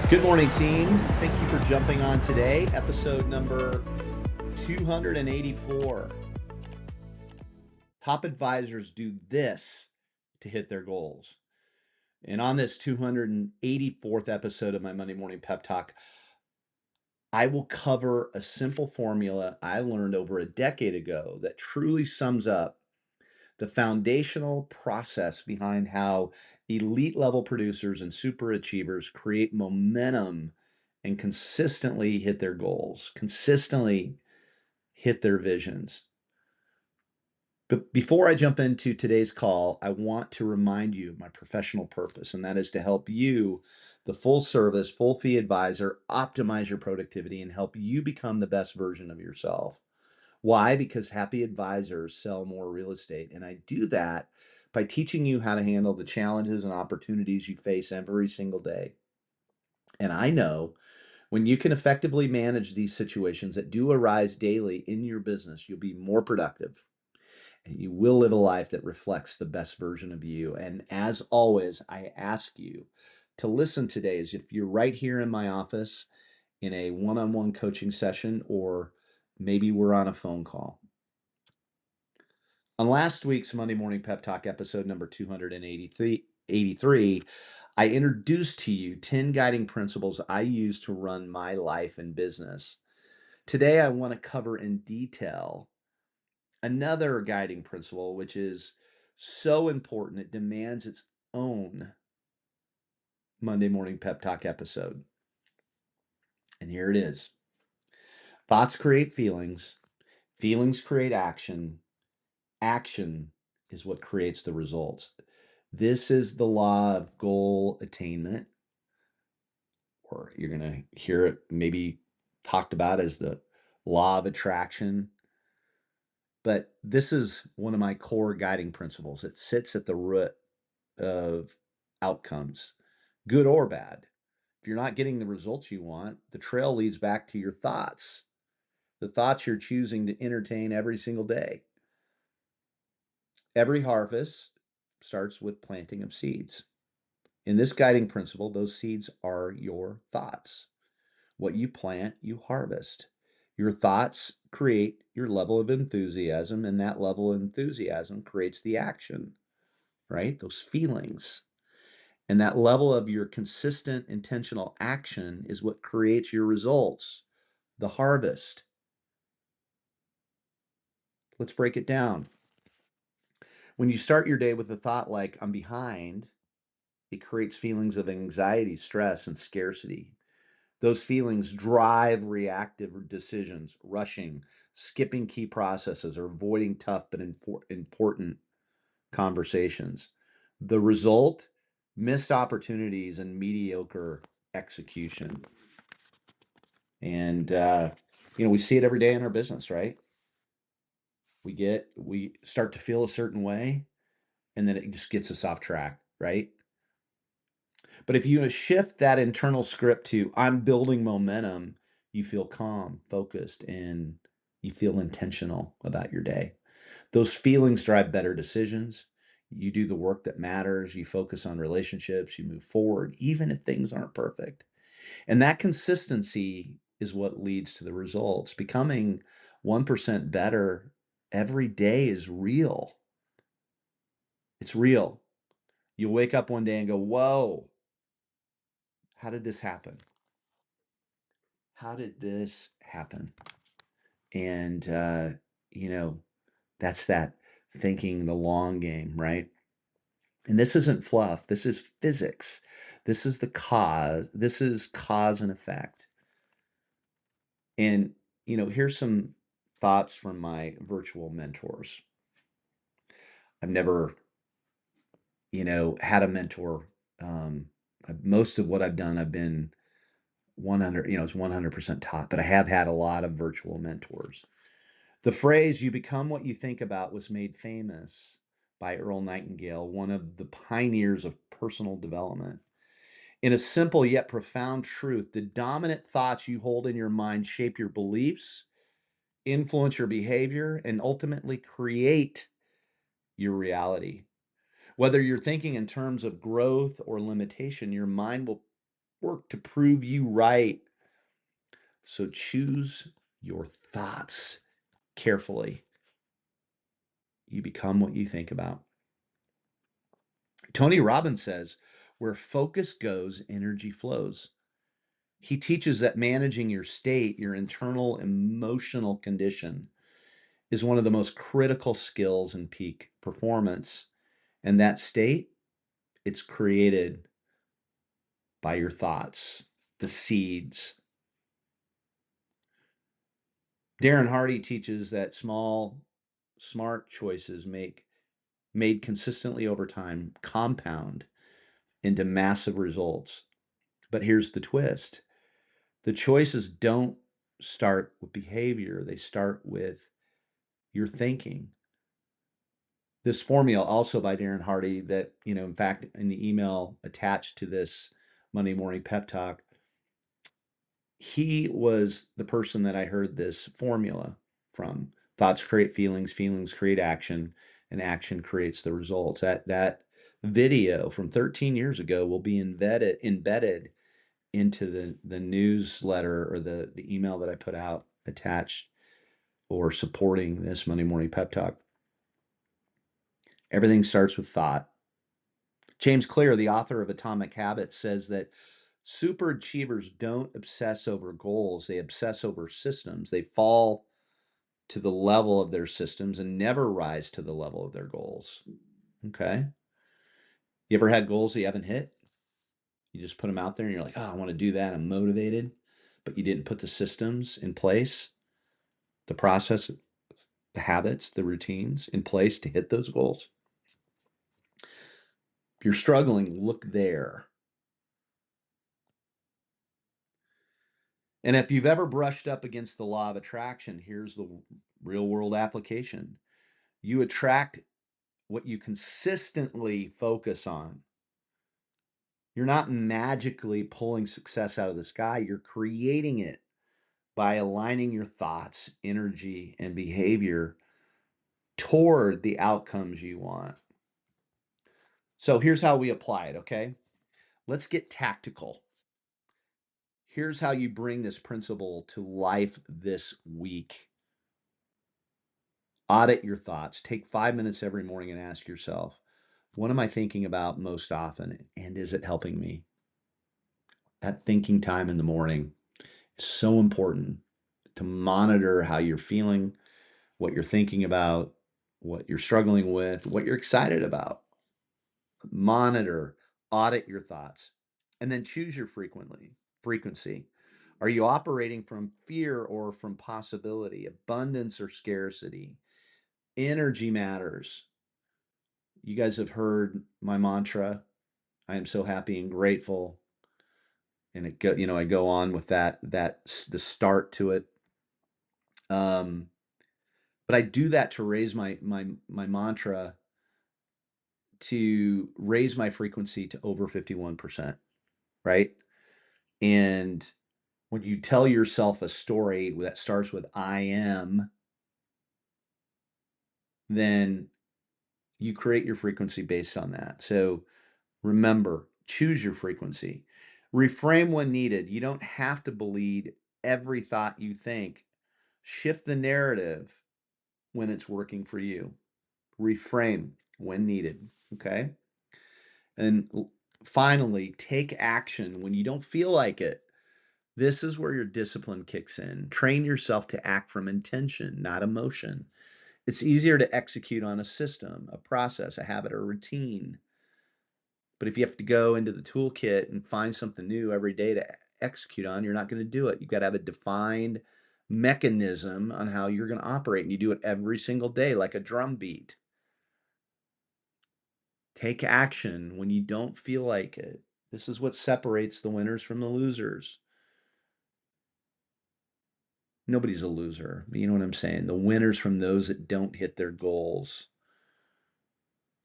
Good morning, team. Thank you for jumping on today, episode number 284. Top advisors do this to hit their goals. And on this 284th episode of my Monday Morning Pep Talk, I will cover a simple formula I learned over a decade ago that truly sums up the foundational process behind how elite level producers and super achievers create momentum and consistently hit their goals, consistently hit their visions. But before I jump into today's call, I want to remind you of my professional purpose, and that is to help you, the full service, full fee advisor, optimize your productivity and help you become the best version of yourself. Why? Because happy advisors sell more real estate. And I do that by teaching you how to handle the challenges and opportunities you face every single day. And I know when you can effectively manage these situations that do arise daily in your business, you'll be more productive and you will live a life that reflects the best version of you. And as always, I ask you to listen today as if you're right here in my office in a one-on-one coaching session, or maybe we're on a phone call. On last week's Monday Morning Pep Talk episode number 283, I introduced to you 10 guiding principles I use to run my life and business. Today, I want to cover in detail another guiding principle, which is so important it demands its own Monday Morning Pep Talk episode. And here it is. Thoughts create feelings, feelings create action, action is what creates the results. This is the law of goal attainment, or you're going to hear it maybe talked about as the law of attraction. But this is one of my core guiding principles. It sits at the root of outcomes, good or bad. If you're not getting the results you want, the trail leads back to your thoughts, the thoughts you're choosing to entertain every single day. Every harvest starts with planting of seeds. In this guiding principle, those seeds are your thoughts. What you plant, you harvest. Your thoughts create your level of enthusiasm, and that level of enthusiasm creates the action, right? Those feelings. And that level of your consistent, intentional action is what creates your results, the harvest. Let's break it down. When you start your day with a thought like, I'm behind, it creates feelings of anxiety, stress, and scarcity. Those feelings drive reactive decisions, rushing, skipping key processes, or avoiding tough but important conversations. The result, missed opportunities and mediocre execution. And, we see it every day in our business, right? We start to feel a certain way, and then it just gets us off track, right? But if you shift that internal script to I'm building momentum, you feel calm, focused, and you feel intentional about your day. Those feelings drive better decisions. You do the work that matters. You focus on relationships. You move forward, even if things aren't perfect. And that consistency is what leads to the results. Becoming 1% better every day is real. It's real. You'll wake up one day and go, whoa, how did this happen? How did this happen? And, that's that thinking the long game, right? And this isn't fluff. This is physics. This is the cause. This is cause and effect. And, here's some thoughts from my virtual mentors. I've never, had a mentor. Most of what I've done, I've been 100, it's 100% taught, but I have had a lot of virtual mentors. The phrase, you become what you think about, was made famous by Earl Nightingale, one of the pioneers of personal development. In a simple yet profound truth, the dominant thoughts you hold in your mind shape your beliefs, influence your behavior, and ultimately create your reality. Whether you're thinking in terms of growth or limitation, your mind will work to prove you right. So choose your thoughts carefully. You become what you think about. Tony Robbins says, where focus goes, energy flows. He teaches that managing your state, your internal emotional condition, is one of the most critical skills in peak performance. And that state, it's created by your thoughts, the seeds. Darren Hardy teaches that small, smart choices made consistently over time compound into massive results. But here's the twist. The choices don't start with behavior, they start with your thinking. This formula, also by Darren Hardy, that, in fact, in the email attached to this Monday Morning Pep Talk, he was the person that I heard this formula from. Thoughts create feelings, feelings create action, and action creates the results. That video from 13 years ago will be embedded into the newsletter or the email that I put out attached or supporting this Monday Morning Pep Talk. Everything starts with thought. James Clear, the author of Atomic Habits, says that super achievers don't obsess over goals, they obsess over systems. They fall to the level of their systems and never rise to the level of their goals. Okay? You ever had goals that you haven't hit? You just put them out there and you're like, oh, I want to do that. I'm motivated. But you didn't put the systems in place, the process, the habits, the routines in place to hit those goals. If you're struggling, look there. And if you've ever brushed up against the law of attraction, here's the real world application. You attract what you consistently focus on. You're not magically pulling success out of the sky, you're creating it by aligning your thoughts, energy, and behavior toward the outcomes you want. So here's how we apply it, okay? Let's get tactical. Here's how you bring this principle to life this week. Audit your thoughts. Take 5 minutes every morning and ask yourself, what am I thinking about most often? And is it helping me? That thinking time in the morning is so important to monitor how you're feeling, what you're thinking about, what you're struggling with, what you're excited about. Monitor, audit your thoughts, and then choose your frequency. Are you operating from fear or from possibility, abundance or scarcity? Energy matters. You guys have heard my mantra, I am so happy and grateful. And I go on with the start to it. But I do that to raise my mantra, to raise my frequency to over 51%, right? And when you tell yourself a story that starts with I am, then you create your frequency based on that. So remember, choose your frequency. Reframe when needed. You don't have to believe every thought you think. Shift the narrative when it's working for you. Reframe when needed. Okay. And finally, take action when you don't feel like it. This is where your discipline kicks in. Train yourself to act from intention, not emotion. It's easier to execute on a system, a process, a habit, or routine. But if you have to go into the toolkit and find something new every day to execute on, you're not going to do it. You've got to have a defined mechanism on how you're going to operate, and you do it every single day like a drum beat. Take action when you don't feel like it. This is what separates the winners from the losers. Nobody's a loser. You know what I'm saying? The winners from those that don't hit their goals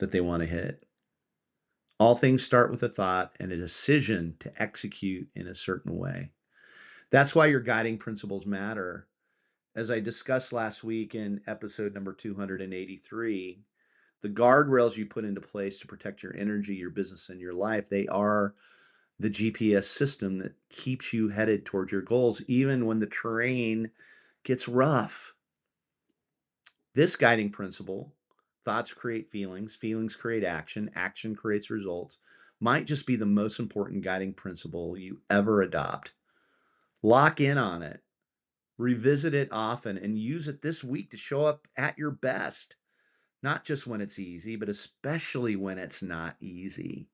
that they want to hit. All things start with a thought and a decision to execute in a certain way. That's why your guiding principles matter. As I discussed last week in episode number 283, the guardrails you put into place to protect your energy, your business, and your life, they are the GPS system that keeps you headed toward your goals, even when the terrain gets rough. This guiding principle, thoughts create feelings, feelings create action, action creates results, might just be the most important guiding principle you ever adopt. Lock in on it, revisit it often, and use it this week to show up at your best, not just when it's easy, but especially when it's not easy.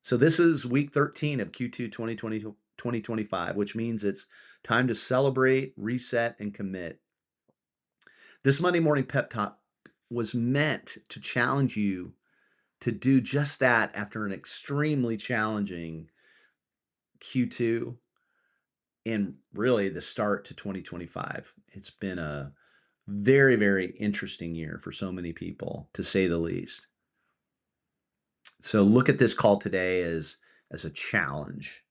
So this is week 13 of Q2 2025, which means it's time to celebrate, reset, and commit. This Monday Morning Pep Talk was meant to challenge you to do just that after an extremely challenging Q2 and really the start to 2025. It's been a very, very interesting year for so many people, to say the least. So look at this call today as a challenge.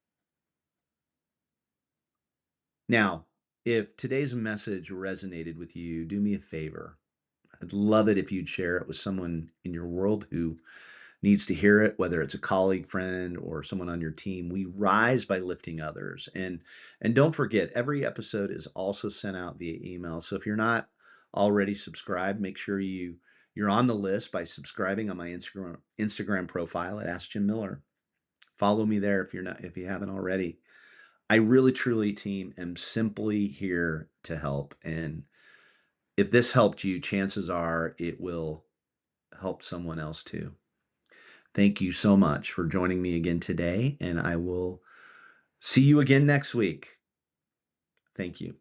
Now, if today's message resonated with you, do me a favor. I'd love it if you'd share it with someone in your world who needs to hear it, whether it's a colleague, friend, or someone on your team. We rise by lifting others. And don't forget, every episode is also sent out via email. So if you're not already subscribed, make sure you're on the list by subscribing on my Instagram profile at Ask Jim Miller. Follow me there if you haven't already. I really truly, team, am simply here to help. And if this helped you, chances are it will help someone else too. Thank you so much for joining me again today, and I will see you again next week. Thank you.